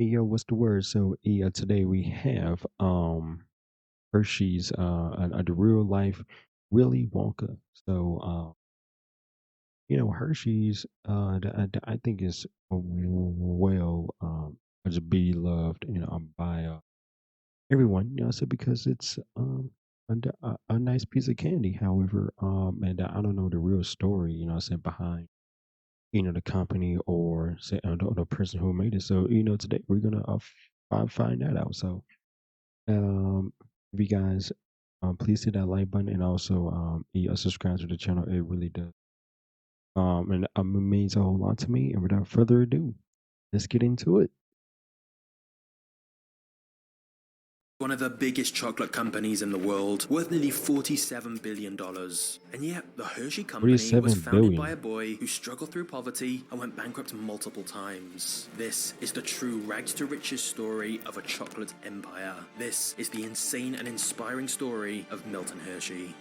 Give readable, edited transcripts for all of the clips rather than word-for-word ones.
Hey, yo, what's the word? So yeah, today we have Hershey's the real life Willy Wonka. So Hershey's I think is well as beloved by everyone. So because it's a nice piece of candy. However, and I don't know the real story. Said behind the company or say the person who made it. So today we're gonna find that out. So if you guys please hit that like button and also subscribe to the channel. It really does. And it means a whole lot to me. And without further ado, let's get into it. One of the biggest chocolate companies in the world, worth nearly $47 billion. And yet, the Hershey Company was 47 founded by a billion. boy who struggled through poverty and went bankrupt multiple times. This is the true rags to riches story of a chocolate empire. This is the insane and inspiring story of Milton Hershey.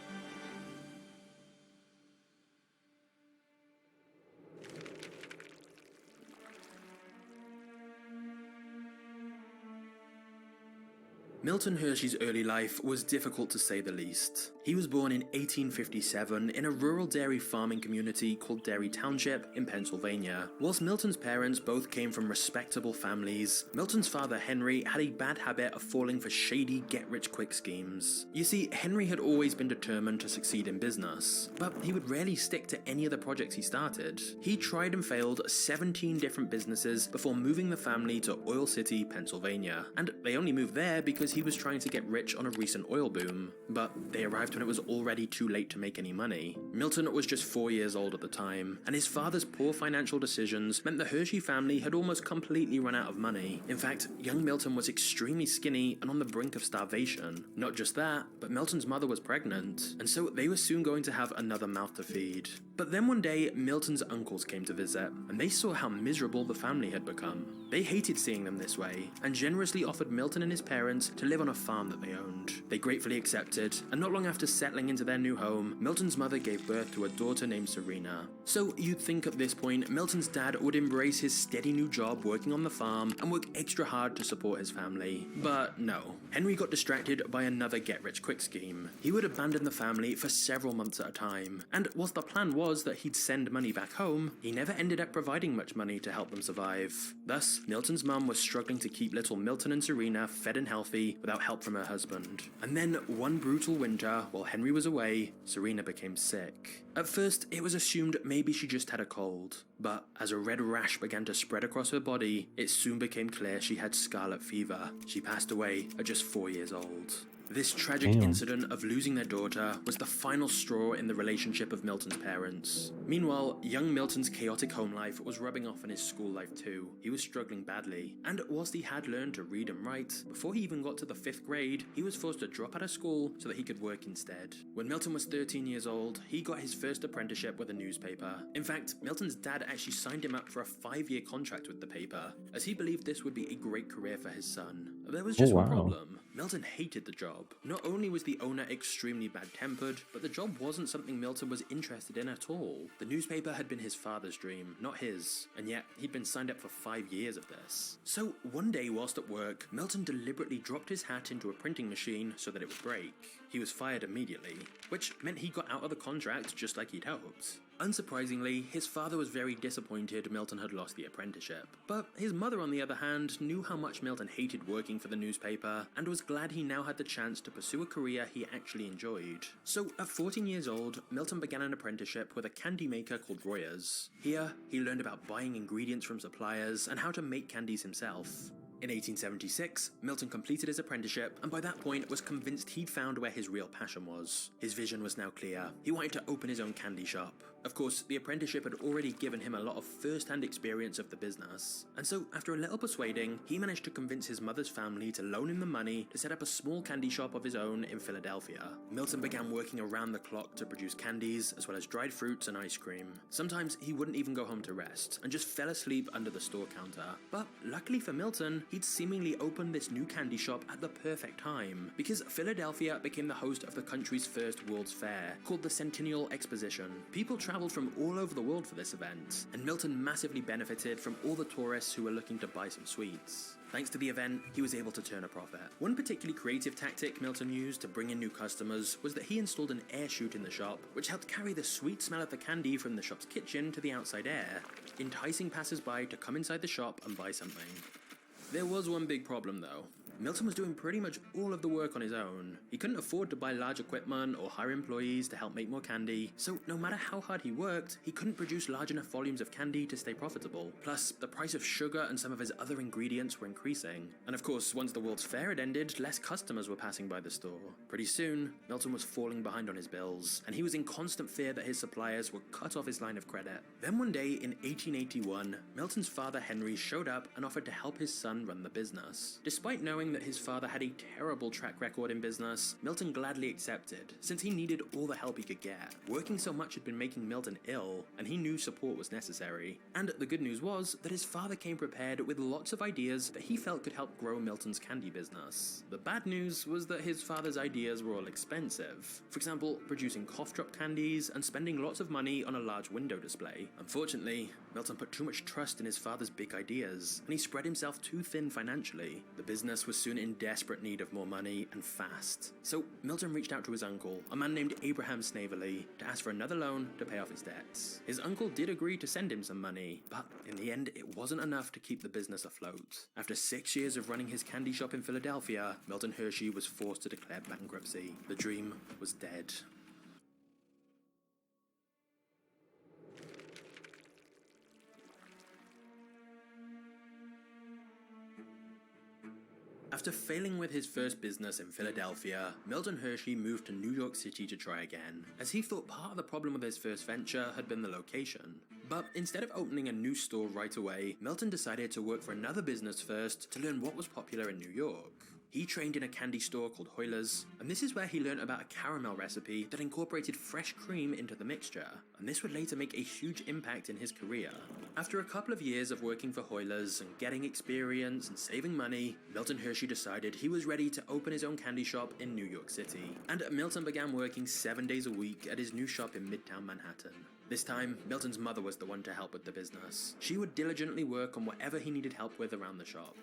Milton Hershey's early life was difficult to say the least. He was born in 1857 in a rural dairy farming community called Dairy Township in Pennsylvania. Whilst Milton's parents both came from respectable families, Milton's father Henry had a bad habit of falling for shady get-rich-quick schemes. You see, Henry had always been determined to succeed in business, but he would rarely stick to any of the projects he started. He tried and failed 17 different businesses before moving the family to Oil City, Pennsylvania, and they only moved there because he was trying to get rich on a recent oil boom, but they arrived when it was already too late to make any money. Milton was just 4 years old at the time, and his father's poor financial decisions meant the Hershey family had almost completely run out of money. In fact, young Milton was extremely skinny and on the brink of starvation. Not just that, but Milton's mother was pregnant, and so they were soon going to have another mouth to feed. But then one day, Milton's uncles came to visit, and they saw how miserable the family had become. They hated seeing them this way, and generously offered Milton and his parents to live on a farm that they owned. They gratefully accepted, and not long after settling into their new home, Milton's mother gave birth to a daughter named Serena. So you'd think at this point, Milton's dad would embrace his steady new job working on the farm and work extra hard to support his family. But no. Henry got distracted by another get-rich-quick scheme. He would abandon the family for several months at a time, and whilst the plan was that he'd send money back home, he never ended up providing much money to help them survive. Thus, Milton's mum was struggling to keep little Milton and Serena fed and healthy without help from her husband. And then, one brutal winter, while Henry was away, Serena became sick. At first, it was assumed maybe she just had a cold, but as a red rash began to spread across her body, it soon became clear she had scarlet fever. She passed away at just 4 years old. This tragic Damn. incident of losing their daughter was the final straw in the relationship of Milton's parents. Meanwhile, young Milton's chaotic home life was rubbing off on his school life too. He was struggling badly, and whilst he had learned to read and write, before he even got to the 5th grade, he was forced to drop out of school so that he could work instead. When Milton was 13 years old, he got his first apprenticeship with a newspaper. In fact, Milton's dad actually signed him up for a 5-year contract with the paper, as he believed this would be a great career for his son. There was Oh just one wow. problem. Milton hated the job. Not only was the owner extremely bad-tempered, but the job wasn't something Milton was interested in at all. The newspaper had been his father's dream, not his, and yet he'd been signed up for 5 years of this. So one day whilst at work, Milton deliberately dropped his hat into a printing machine so that it would break. He was fired immediately, which meant he got out of the contract just like he'd hoped. Unsurprisingly, his father was very disappointed Milton had lost the apprenticeship. But his mother, on the other hand, knew how much Milton hated working for the newspaper and was glad he now had the chance to pursue a career he actually enjoyed. So, at 14 years old, Milton began an apprenticeship with a candy maker called Royers. Here, he learned about buying ingredients from suppliers and how to make candies himself. In 1876, Milton completed his apprenticeship and by that point was convinced he'd found where his real passion was. His vision was now clear. He wanted to open his own candy shop. Of course, the apprenticeship had already given him a lot of first-hand experience of the business. And so, after a little persuading, he managed to convince his mother's family to loan him the money to set up a small candy shop of his own in Philadelphia. Milton began working around the clock to produce candies, as well as dried fruits and ice cream. Sometimes he wouldn't even go home to rest, and just fell asleep under the store counter. But luckily for Milton, he'd seemingly opened this new candy shop at the perfect time, because Philadelphia became the host of the country's first World's Fair, called the Centennial Exposition. People traveled traveled from all over the world for this event, and Milton massively benefited from all the tourists who were looking to buy some sweets. Thanks to the event, he was able to turn a profit. One particularly creative tactic Milton used to bring in new customers was that he installed an air chute in the shop, which helped carry the sweet smell of the candy from the shop's kitchen to the outside air, enticing passers-by to come inside the shop and buy something. There was one big problem though. Milton was doing pretty much all of the work on his own. He couldn't afford to buy large equipment or hire employees to help make more candy, so no matter how hard he worked, he couldn't produce large enough volumes of candy to stay profitable. Plus, the price of sugar and some of his other ingredients were increasing. And of course, once the World's Fair had ended, less customers were passing by the store. Pretty soon, Milton was falling behind on his bills, and he was in constant fear that his suppliers would cut off his line of credit. Then one day in 1881, Milton's father Henry showed up and offered to help his son run the business. Despite knowing that his father had a terrible track record in business, Milton gladly accepted, since he needed all the help he could get. Working so much had been making Milton ill, and he knew support was necessary. And the good news was that his father came prepared with lots of ideas that he felt could help grow Milton's candy business. The bad news was that his father's ideas were all expensive. For example, producing cough drop candies and spending lots of money on a large window display. Unfortunately, Milton put too much trust in his father's big ideas, and he spread himself too thin financially. The business was soon in desperate need of more money, and fast. So Milton reached out to his uncle, a man named Abraham Snavely, to ask for another loan to pay off his debts. His uncle did agree to send him some money, but in the end it wasn't enough to keep the business afloat. After 6 years of running his candy shop in Philadelphia, Milton Hershey was forced to declare bankruptcy. The dream was dead. After failing with his first business in Philadelphia, Milton Hershey moved to New York City to try again, as he thought part of the problem with his first venture had been the location. But instead of opening a new store right away, Milton decided to work for another business first to learn what was popular in New York. He trained in a candy store called Hoyler's, and this is where he learned about a caramel recipe that incorporated fresh cream into the mixture, and this would later make a huge impact in his career. After a couple of years of working for Hoyler's and getting experience and saving money, Milton Hershey decided he was ready to open his own candy shop in New York City. And Milton began working 7 days a week at his new shop in Midtown Manhattan. This time, Milton's mother was the one to help with the business. She would diligently work on whatever he needed help with around the shop.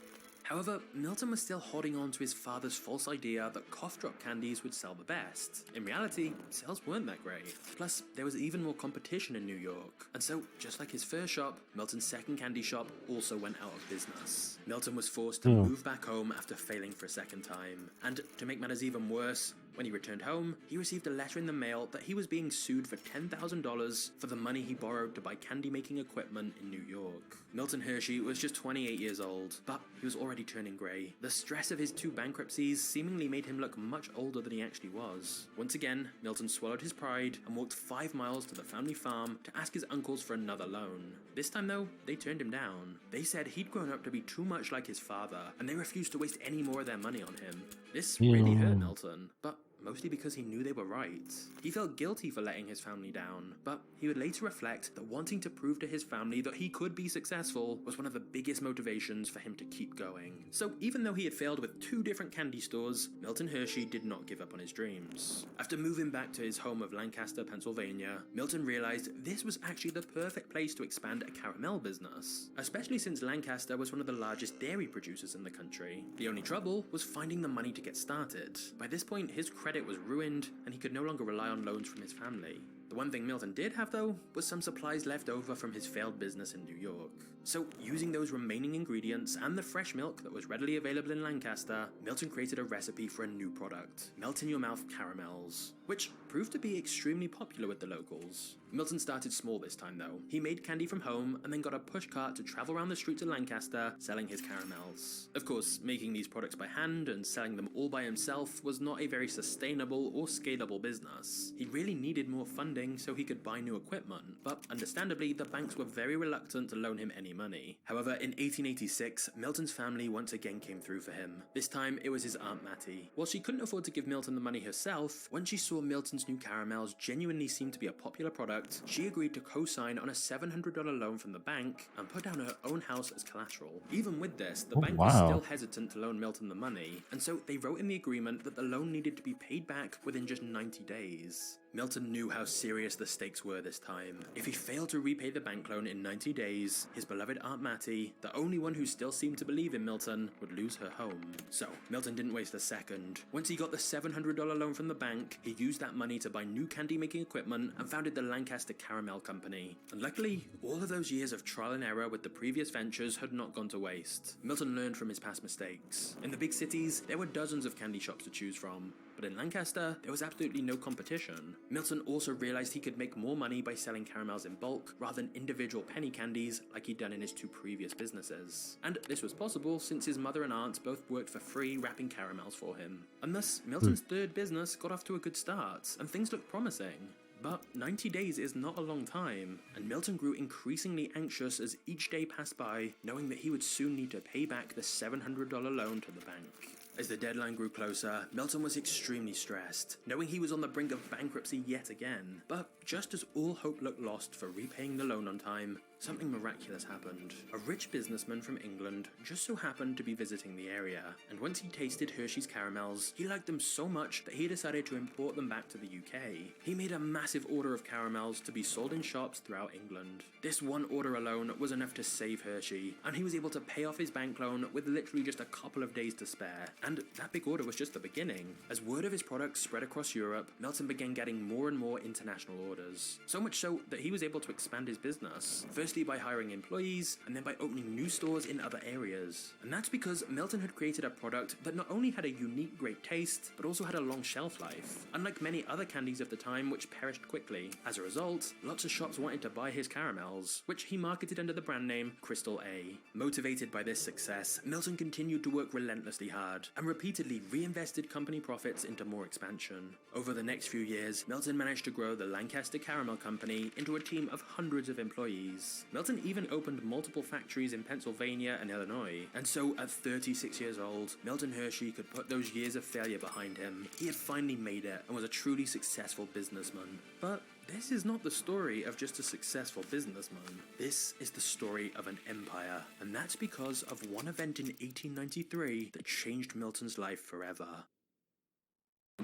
However, Milton was still holding on to his father's false idea that cough drop candies would sell the best. In reality, sales weren't that great. Plus, there was even more competition in New York. And so, just like his first shop, Milton's second candy shop also went out of business. Milton was forced to move back home after failing for a second time. And to make matters even worse, when he returned home, he received a letter in the mail that he was being sued for $10,000 for the money he borrowed to buy candy-making equipment in New York. Milton Hershey was just 28 years old, but he was already turning grey. The stress of his 2 bankruptcies seemingly made him look much older than he actually was. Once again, Milton swallowed his pride and walked 5 miles to the family farm to ask his uncles for another loan. This time though, they turned him down. They said he'd grown up to be too much like his father, and they refused to waste any more of their money on him. This really hurt Milton, but mostly because he knew they were right. He felt guilty for letting his family down, but he would later reflect that wanting to prove to his family that he could be successful was one of the biggest motivations for him to keep going. So even though he had failed with 2 different candy stores, Milton Hershey did not give up on his dreams. After moving back to his home of Lancaster, Pennsylvania, Milton realized this was actually the perfect place to expand a caramel business, especially since Lancaster was one of the largest dairy producers in the country. The only trouble was finding the money to get started. By this point, his credit was ruined, and he could no longer rely on loans from his family. The one thing Milton did have, though, was some supplies left over from his failed business in New York. So, using those remaining ingredients and the fresh milk that was readily available in Lancaster, Milton created a recipe for a new product, melt-in-your-mouth caramels, which proved to be extremely popular with the locals. Milton started small this time though. He made candy from home and then got a pushcart to travel around the streets of Lancaster selling his caramels. Of course, making these products by hand and selling them all by himself was not a very sustainable or scalable business. He really needed more funding so he could buy new equipment, but understandably the banks were very reluctant to loan him any money. However, in 1886, Milton's family once again came through for him. This time it was his Aunt Mattie. While she couldn't afford to give Milton the money herself, when she saw Milton's new caramels genuinely seemed to be a popular product, she agreed to co-sign on a $700 loan from the bank and put down her own house as collateral. Even with this, the bank was still hesitant to loan Milton the money, and so they wrote in the agreement that the loan needed to be paid back within just 90 days. Milton knew how serious the stakes were this time. If he failed to repay the bank loan in 90 days, his beloved Aunt Mattie, the only one who still seemed to believe in Milton, would lose her home. So, Milton didn't waste a second. Once he got the $700 loan from the bank, he used that money to buy new candy-making equipment and founded the Lancaster Caramel Company. And luckily, all of those years of trial and error with the previous ventures had not gone to waste. Milton learned from his past mistakes. In the big cities, there were dozens of candy shops to choose from, but in Lancaster, there was absolutely no competition. Milton also realized he could make more money by selling caramels in bulk rather than individual penny candies like he'd done in his two previous businesses. And this was possible since his mother and aunt both worked for free wrapping caramels for him. And thus, Milton's third business got off to a good start, and things looked promising. But 90 days is not a long time, and Milton grew increasingly anxious as each day passed by, knowing that he would soon need to pay back the $700 loan to the bank. As the deadline grew closer, Milton was extremely stressed, knowing he was on the brink of bankruptcy yet again. But just as all hope looked lost for repaying the loan on time, something miraculous happened. A rich businessman from England just so happened to be visiting the area, and once he tasted Hershey's caramels, he liked them so much that he decided to import them back to the UK. He made a massive order of caramels to be sold in shops throughout England. This one order alone was enough to save Hershey, and he was able to pay off his bank loan with literally just a couple of days to spare. And that big order was just the beginning. As word of his products spread across Europe, Milton began getting more and more international orders. So much so that he was able to expand his business, firstly by hiring employees, and then by opening new stores in other areas. And that's because Milton had created a product that not only had a unique great taste, but also had a long shelf life, unlike many other candies of the time which perished quickly. As a result, lots of shops wanted to buy his caramels, which he marketed under the brand name Crystal A. Motivated by this success, Milton continued to work relentlessly hard, and repeatedly reinvested company profits into more expansion. Over the next few years, Milton managed to grow the Lancaster Caramel Company into a team of hundreds of employees. Milton even opened multiple factories in Pennsylvania and Illinois, and so at 36 years old, Milton Hershey could put those years of failure behind him. He had finally made it and was a truly successful businessman. But this is not the story of just a successful businessman. This is the story of an empire, and that's because of one event in 1893 that changed Milton's life forever.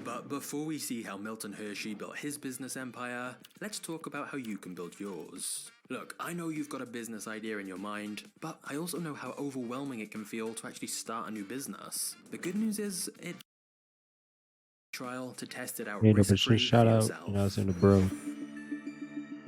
But before we see how Milton Hershey built his business empire, let's talk about how you can build yours. Look, I know you've got a business idea in your mind, but I also know how overwhelming it can feel to actually start a new business. The good news is, it trial to test it out risk-free for shout out, yourself. you know, I was in the bro.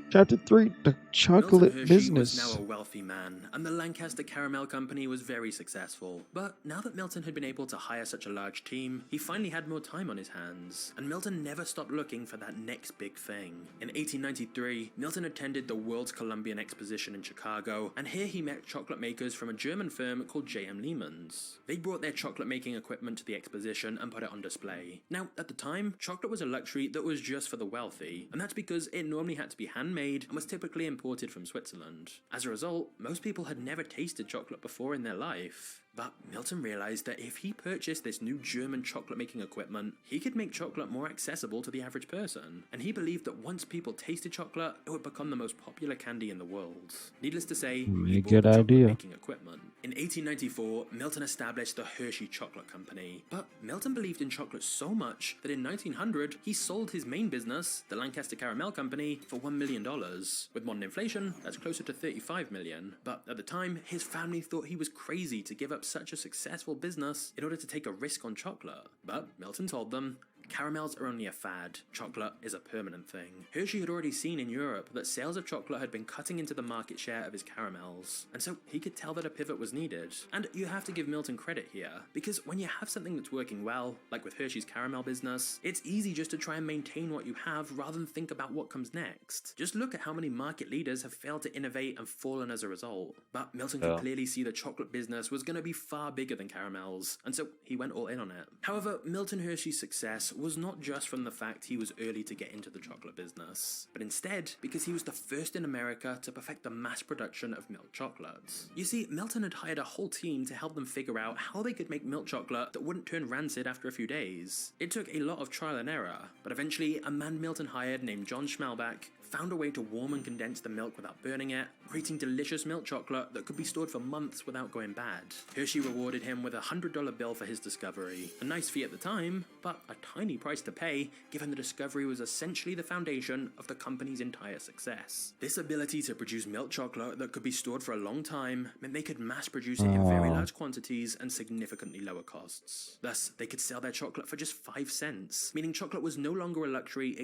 Chapter 3, the Milton chocolate Hershey business. was now a wealthy man, and the Lancaster Caramel Company was very successful. But now that Milton had been able to hire such a large team, he finally had more time on his hands, and Milton never stopped looking for that next big thing. In 1893, Milton attended the World's Columbian Exposition in Chicago, and here he met chocolate makers from a German firm called J.M. Lehman's. They brought their chocolate making equipment to the exposition and put it on display. Now, at the time, chocolate was a luxury that was just for the wealthy, and that's because it normally had to be handmade and was typically imported from Switzerland. As a result, most people had never tasted chocolate before in their life. But Milton realized that if he purchased this new German chocolate making equipment, he could make chocolate more accessible to the average person. And he believed that once people tasted chocolate, it would become the most popular candy in the world. Needless to say, he bought the chocolate making equipment. In 1894, Milton established the Hershey Chocolate Company. But Milton believed in chocolate so much that in 1900, he sold his main business, the Lancaster Caramel Company, for $1 million. With modern inflation, that's closer to $35 million. But at the time, his family thought he was crazy to give up such a successful business in order to take a risk on chocolate. But Milton told them, caramels are only a fad. Chocolate is a permanent thing. Hershey had already seen in Europe that sales of chocolate had been cutting into the market share of his caramels, and so he could tell that a pivot was needed. And you have to give Milton credit here, because when you have something that's working well, like with Hershey's caramel business, it's easy just to try and maintain what you have rather than think about what comes next. Just look at how many market leaders have failed to innovate and fallen as a result. But Milton could clearly see the chocolate business was going to be far bigger than caramels, and so he went all in on it. However, Milton Hershey's success was not just from the fact he was early to get into the chocolate business, but instead because he was the first in America to perfect the mass production of milk chocolates. You see, Milton had hired a whole team to help them figure out how they could make milk chocolate that wouldn't turn rancid after a few days. It took a lot of trial and error, but eventually a man Milton hired named John Schmalbach found a way to warm and condense the milk without burning it, creating delicious milk chocolate that could be stored for months without going bad. Hershey rewarded him with a $100 bill for his discovery. A nice fee at the time, but a tiny price to pay, given the discovery was essentially the foundation of the company's entire success. This ability to produce milk chocolate that could be stored for a long time meant they could mass produce it in very large quantities and significantly lower costs. Thus, they could sell their chocolate for just 5 cents, meaning chocolate was no longer a luxury.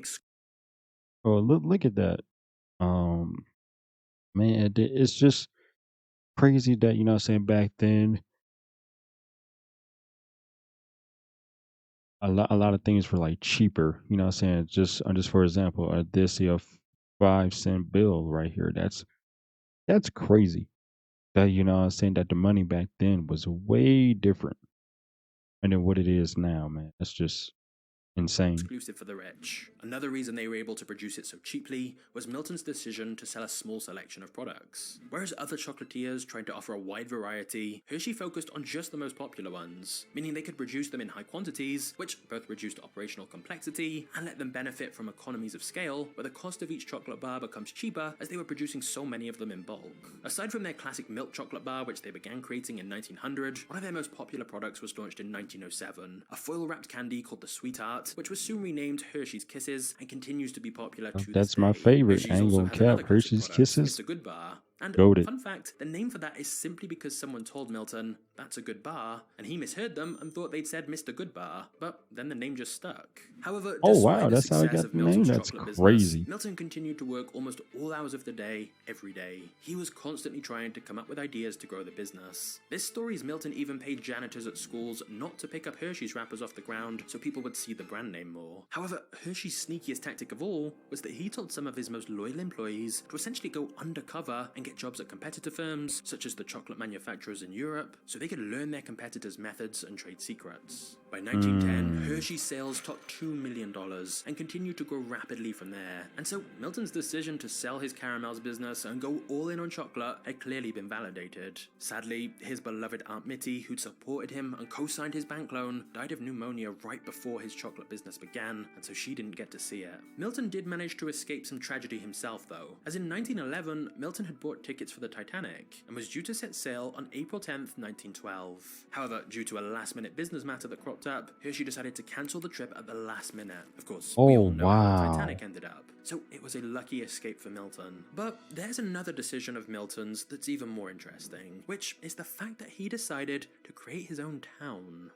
Oh, look at that. Um, Man, it's just crazy that, you know what I'm saying, back then a lot of things were like cheaper, you know what I'm saying? Just for example, this here 5 cent bill right here. That's crazy. That, you know what I'm saying, that the money back then was way different than what it is now, man. That's just insane. Exclusive for the rich. Another reason they were able to produce it so cheaply was Milton's decision to sell a small selection of products. Whereas other chocolatiers tried to offer a wide variety, Hershey focused on just the most popular ones, meaning they could produce them in high quantities, which both reduced operational complexity and let them benefit from economies of scale, where the cost of each chocolate bar becomes cheaper as they were producing so many of them in bulk. Aside from their classic milk chocolate bar, which they began creating in 1900, one of their most popular products was launched in 1907, a foil-wrapped candy called the Sweetheart, which was soon renamed Hershey's Kisses and continues to be popular to this That's my day. favorite. I Hershey's ain't also gonna has another cap. classic Hershey's product, Kisses, Mr. Good Bar. And goaded. fun fact, the name for that is simply because someone told Milton, "That's a good bar," and he misheard them and thought they'd said Mr. Good Bar, but then the name just stuck. However, Oh despite wow, the that's how I success got of the name. Milton's That's chocolate business, crazy. Milton continued to work almost all hours of the day, every day. He was constantly trying to come up with ideas to grow the business. This story's Milton even paid janitors at schools not to pick up Hershey's wrappers off the ground so people would see the brand name more. However, Hershey's sneakiest tactic of all was that he told some of his most loyal employees to essentially go undercover and get jobs at competitor firms, such as the chocolate manufacturers in Europe, so they could learn their competitors' methods and trade secrets. By 1910, Hershey's sales topped $2 million and continued to grow rapidly from there. And so, Milton's decision to sell his caramels business and go all in on chocolate had clearly been validated. Sadly, his beloved Aunt Mitty, who'd supported him and co-signed his bank loan, died of pneumonia right before his chocolate business began, and so she didn't get to see it. Milton did manage to escape some tragedy himself, though, as in 1911, Milton had bought tickets for the Titanic and was due to set sail on April 10th, 1912. However, due to a last-minute business matter that cropped up, Hershey decided to cancel the trip at the last minute. Of course, we Oh all know how the wow. Titanic ended up, so it was a lucky escape for Milton. But there's another decision of Milton's that's even more interesting, which is the fact that he decided to create his own town.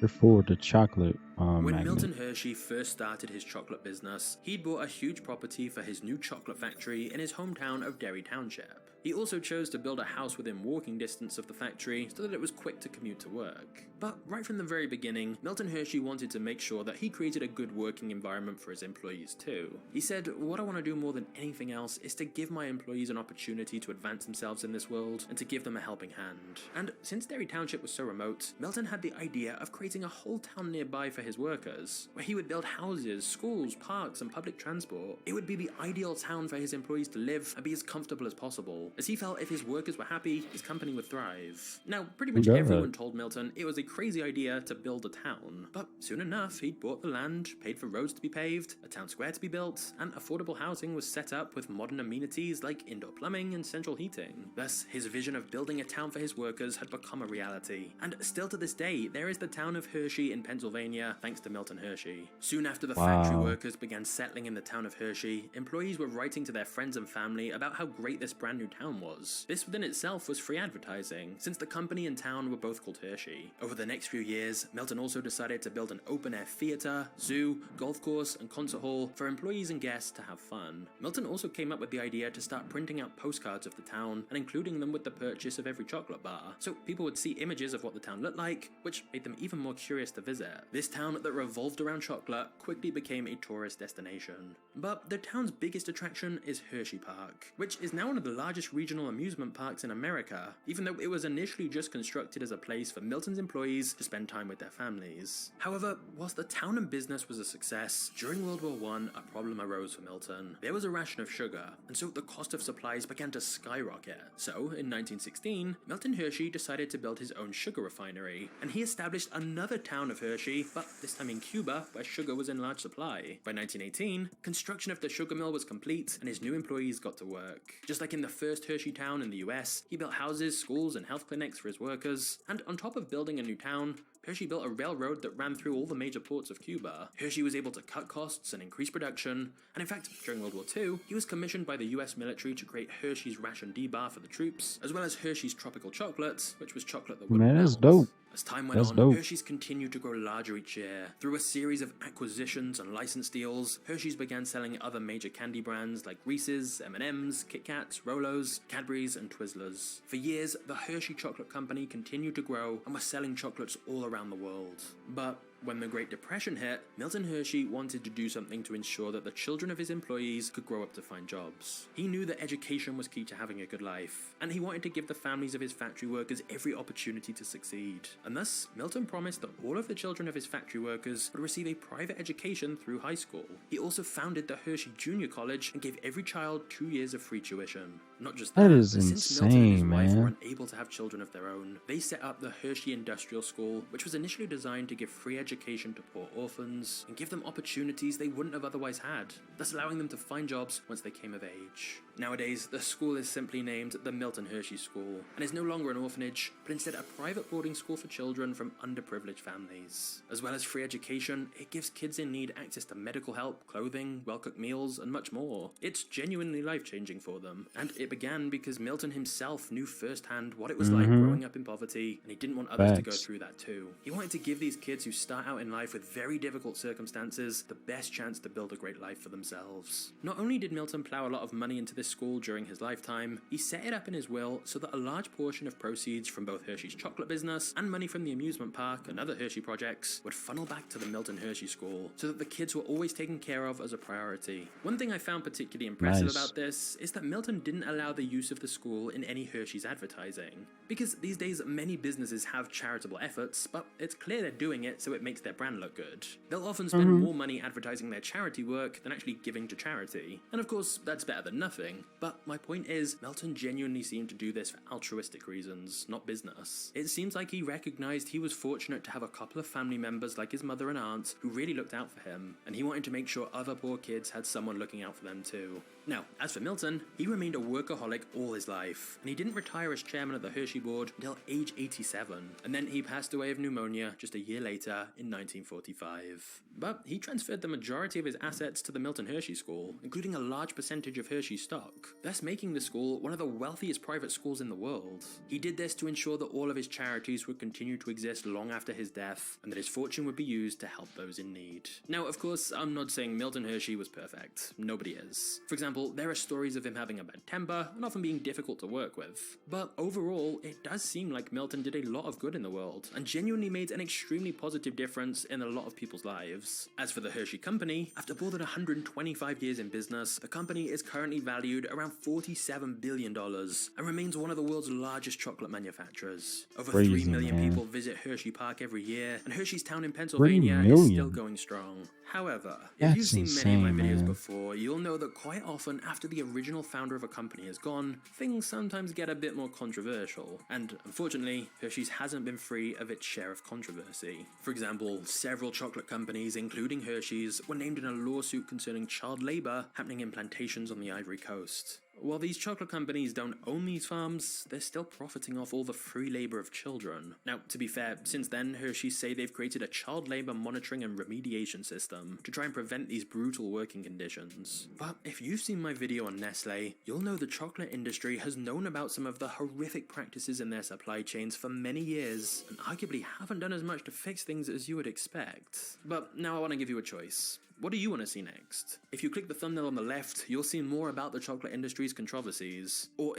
For the chocolate When magnet. Milton Hershey first started his chocolate business, he'd bought a huge property for his new chocolate factory in his hometown of Derry Township. He also chose to build a house within walking distance of the factory so that it was quick to commute to work. But right from the very beginning, Milton Hershey wanted to make sure that he created a good working environment for his employees too. He said, "What I want to do more than anything else is to give my employees an opportunity to advance themselves in this world and to give them a helping hand." And since Derry Township was so remote, Milton had the idea of creating a whole town nearby for his workers, where he would build houses, schools, parks, and public transport. It would be the ideal town for his employees to live and be as comfortable as possible, as he felt if his workers were happy, his company would thrive. Now, pretty much everyone told Milton it was a crazy idea to build a town, but soon enough, he'd bought the land, paid for roads to be paved, a town square to be built, and affordable housing was set up with modern amenities like indoor plumbing and central heating. Thus, his vision of building a town for his workers had become a reality. And still to this day, there is the town of Hershey in Pennsylvania, thanks to Milton Hershey. Soon after the factory workers began settling in the town of Hershey, employees were writing to their friends and family about how great this brand new town was. This within itself was free advertising, since the company and town were both called Hershey. Over the next few years, Milton also decided to build an open-air theatre, zoo, golf course, and concert hall for employees and guests to have fun. Milton also came up with the idea to start printing out postcards of the town and including them with the purchase of every chocolate bar, so people would see images of what the town looked like, which made them even more curious to visit. This town that revolved around chocolate quickly became a tourist destination. But the town's biggest attraction is Hershey Park, which is now one of the largest regional amusement parks in America, even though it was initially just constructed as a place for Milton's employees to spend time with their families. However, whilst the town and business was a success, during World War I, a problem arose for Milton. There was a ration of sugar, and so the cost of supplies began to skyrocket. So, in 1916, Milton Hershey decided to build his own sugar refinery, and he established another town of Hershey, but this time in Cuba, where sugar was in large supply. By 1918, construction of the sugar mill was complete, and his new employees got to work. Just like in the first first Hershey town in the US, he built houses, schools, and health clinics for his workers, and on top of building a new town, Hershey built a railroad that ran through all the major ports of Cuba. Hershey was able to cut costs and increase production, and in fact, during World War II, he was commissioned by the US military to create Hershey's Ration D bar for the troops, as well as Hershey's Tropical Chocolate, which was chocolate that wouldn't Man, that's melt. dope. As time went That's on, dope. Hershey's continued to grow larger each year. Through a series of acquisitions and license deals, Hershey's began selling other major candy brands like Reese's, M&M's, Kit Kats, Rolos, Cadbury's, and Twizzlers. For years, the Hershey Chocolate Company continued to grow and was selling chocolates all around the world. But when the Great Depression hit, Milton Hershey wanted to do something to ensure that the children of his employees could grow up to find jobs. He knew that education was key to having a good life, and he wanted to give the families of his factory workers every opportunity to succeed. And thus, Milton promised that all of the children of his factory workers would receive a private education through high school. He also founded the Hershey Junior College and gave every child 2 years of free tuition. Not just that, That is but since Milton and his insane, wife were man. unable to have children of their own, they set up the Hershey Industrial School, which was initially designed to give free education to poor orphans and give them opportunities they wouldn't have otherwise had, thus allowing them to find jobs once they came of age. Nowadays, the school is simply named the Milton Hershey School and is no longer an orphanage, but instead a private boarding school for children from underprivileged families. As well as free education, it gives kids in need access to medical help, clothing, well-cooked meals, and much more. It's genuinely life-changing for them, and it began because Milton himself knew firsthand what it was like growing up in poverty, and he didn't want others to go Facts. through that too. He wanted to give these kids who start out in life with very difficult circumstances the best chance to build a great life for themselves. Not only did Milton plow a lot of money into this school during his lifetime, he set it up in his will so that a large portion of proceeds from both Hershey's chocolate business and money from the amusement park and other Hershey projects would funnel back to the Milton Hershey School, so that the kids were always taken care of as a priority. One thing I found particularly impressive Nice. about this is that Milton didn't allow the use of the school in any Hershey's advertising. Because these days many businesses have charitable efforts, but it's clear they're doing it so it makes their brand look good. They'll often spend more money advertising their charity work than actually giving to charity. And of course, that's better than nothing. But my point is, Milton genuinely seemed to do this for altruistic reasons, not business. It seems like he recognized he was fortunate to have a couple of family members like his mother and aunt who really looked out for him, and he wanted to make sure other poor kids had someone looking out for them too. Now, as for Milton, he remained a workaholic all his life, and he didn't retire as chairman of the Hershey board until age 87, and then he passed away of pneumonia just a year later in 1945. But he transferred the majority of his assets to the Milton Hershey School, including a large percentage of Hershey stock, thus making the school one of the wealthiest private schools in the world. He did this to ensure that all of his charities would continue to exist long after his death, and that his fortune would be used to help those in need. Now, of course, I'm not saying Milton Hershey was perfect. Nobody is. For example, there are stories of him having a bad temper and often being difficult to work with. But overall, it does seem like Milton did a lot of good in the world, and genuinely made an extremely positive difference in a lot of people's lives. As for the Hershey Company, after more than 125 years in business, the company is currently valued around $47 billion and remains one of the world's largest chocolate manufacturers. Over 3 Crazy, million man. people visit Hershey Park every year, and Hershey's town in 3 Pennsylvania is still million. going strong. However, if you've That's seen many of my insane, videos man. before, you'll know that quite often after the original founder of a company is gone, things sometimes get a bit more controversial, and unfortunately, Hershey's hasn't been free of its share of controversy. For example, several chocolate companies, including Hershey's, were named in a lawsuit concerning child labor happening in plantations on the Ivory Coast. While these chocolate companies don't own these farms, they're still profiting off all the free labor of children. Now, to be fair, since then, Hershey say they've created a child labor monitoring and remediation system to try and prevent these brutal working conditions. But if you've seen my video on Nestle, you'll know the chocolate industry has known about some of the horrific practices in their supply chains for many years, and arguably haven't done as much to fix things as you would expect. But now I want to give you a choice. What do you want to see next? If you click the thumbnail on the left, you'll see more about the chocolate industry's controversies. Or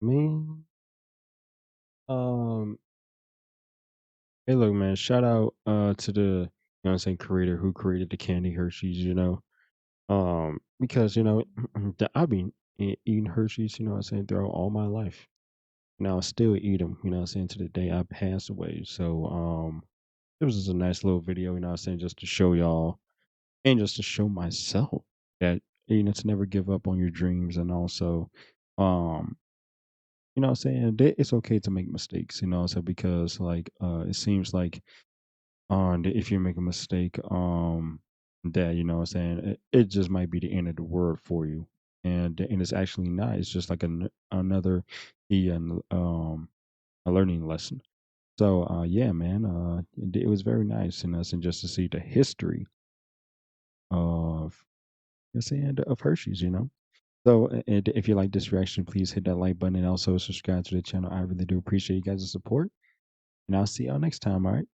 Me, um, hey, look, man. Shout out to the creator who created the candy Hershey's. Because I've been eating Hershey's. Throughout all my life. I still eat them. To the day I pass away. So it was just a nice little video. Just to show y'all and just to show myself that to never give up on your dreams, and also um that it's okay to make mistakes, so because like it seems like that if you make a mistake, that it just might be the end of the world for you. and it's actually not. It's just like another a learning lesson. So yeah, man, it was very nice in us, and just to see the history of yes, and of Hershey's, you know. So, and if you like this reaction, please hit that like button and also subscribe to the channel. I really do appreciate you guys' support, and I'll see y'all next time. All right.